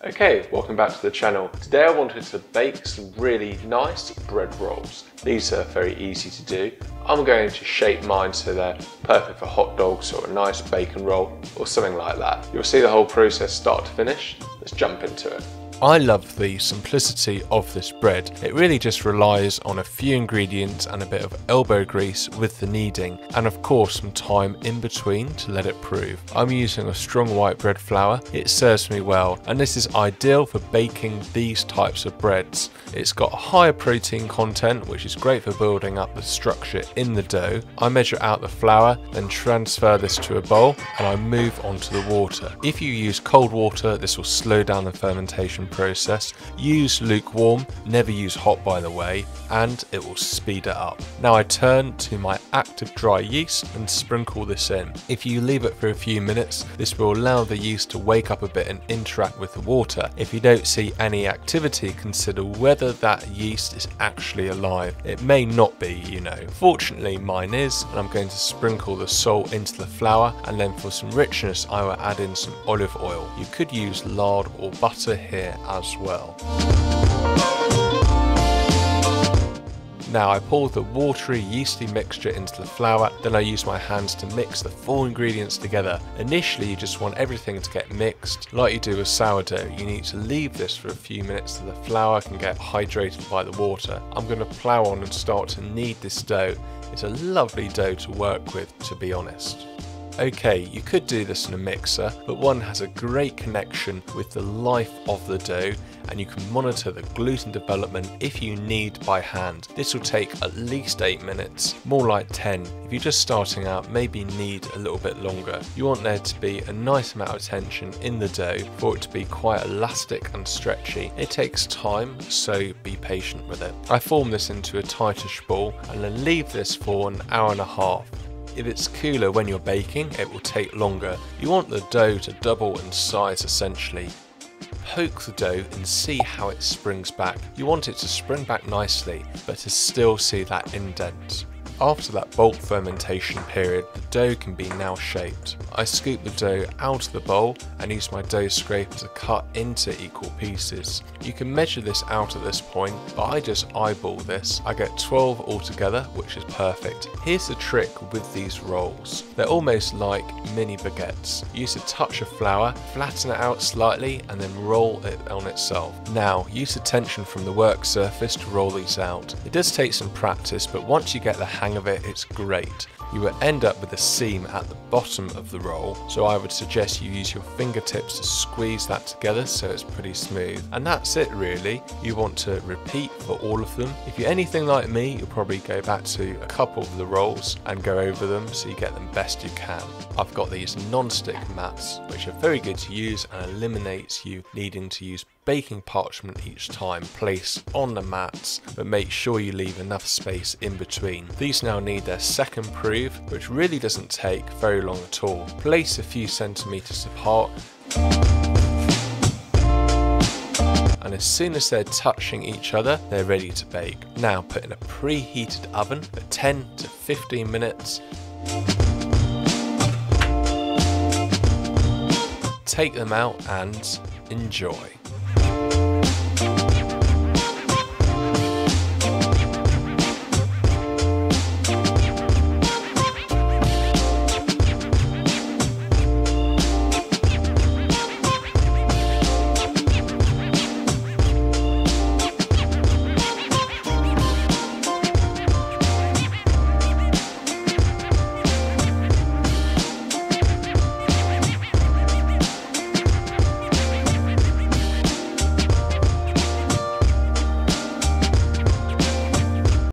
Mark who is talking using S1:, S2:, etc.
S1: Okay, welcome back to the channel. Today I wanted to bake some really nice bread rolls. These are very easy to do. I'm going to shape mine so they're perfect for hot dogs or a nice bacon roll or something like that. You'll see the whole process start to finish. Let's jump into it. I love the simplicity of this bread. It really just relies on a few ingredients and a bit of elbow grease with the kneading, and of course some time in between to let it prove. I'm using a strong white bread flour. It serves me well, and this is ideal for baking these types of breads. It's got a higher protein content, which is great for building up the structure in the dough. I measure out the flour, then transfer this to a bowl, and I move on to the water. If you use cold water, this will slow down the fermentation process. Use lukewarm, never use hot by the way, and it will speed it up. Now I turn to my active dry yeast and sprinkle this in. If you leave it for a few minutes, this will allow the yeast to wake up a bit and interact with the water. If you don't see any activity, consider whether that yeast is actually alive. It may not be, you know. Fortunately mine is, and I'm going to sprinkle the salt into the flour, and then for some richness I will add in some olive oil. You could use lard or butter here as well. Now I pour the watery, yeasty mixture into the flour, then I use my hands to mix the four ingredients together. Initially you just want everything to get mixed. Like you do with sourdough, you need to leave this for a few minutes so the flour can get hydrated by the water. I'm going to plough on and start to knead this dough. It's a lovely dough to work with, to be honest. Okay, you could do this in a mixer, but one has a great connection with the life of the dough, and you can monitor the gluten development if you knead by hand. This will take at least 8 minutes, more like 10. If you're just starting out, maybe knead a little bit longer. You want there to be a nice amount of tension in the dough for it to be quite elastic and stretchy. It takes time, so be patient with it. I form this into a tightish ball and then leave this for an hour and a half. If it's cooler when you're baking, it will take longer. You want the dough to double in size essentially. Poke the dough and see how it springs back. You want it to spring back nicely, but to still see that indent. After that bulk fermentation period, the dough can be now shaped. I scoop the dough out of the bowl and use my dough scraper to cut into equal pieces. You can measure this out at this point, but I just eyeball this. I get 12 altogether, which is perfect. Here's the trick with these rolls. They're almost like mini baguettes. Use a touch of flour, flatten it out slightly, and then roll it on itself. Now, use the tension from the work surface to roll these out. It does take some practice, but once you get the hang of it, it's great. You will end up with a seam at the bottom of the roll, so I would suggest you use your fingertips to squeeze that together so it's pretty smooth. And that's it really. You want to repeat for all of them. If you're anything like me, you'll probably go back to a couple of the rolls and go over them so you get them best you can. I've got these non-stick mats which are very good to use and eliminates you needing to use baking parchment each time. Place on the mats, but make sure you leave enough space in between. These now need their second proof, which really doesn't take very long at all. Place a few centimeters apart, and as soon as they're touching each other, they're ready to bake. Now put in a preheated oven for 10 to 15 minutes. Take them out and enjoy.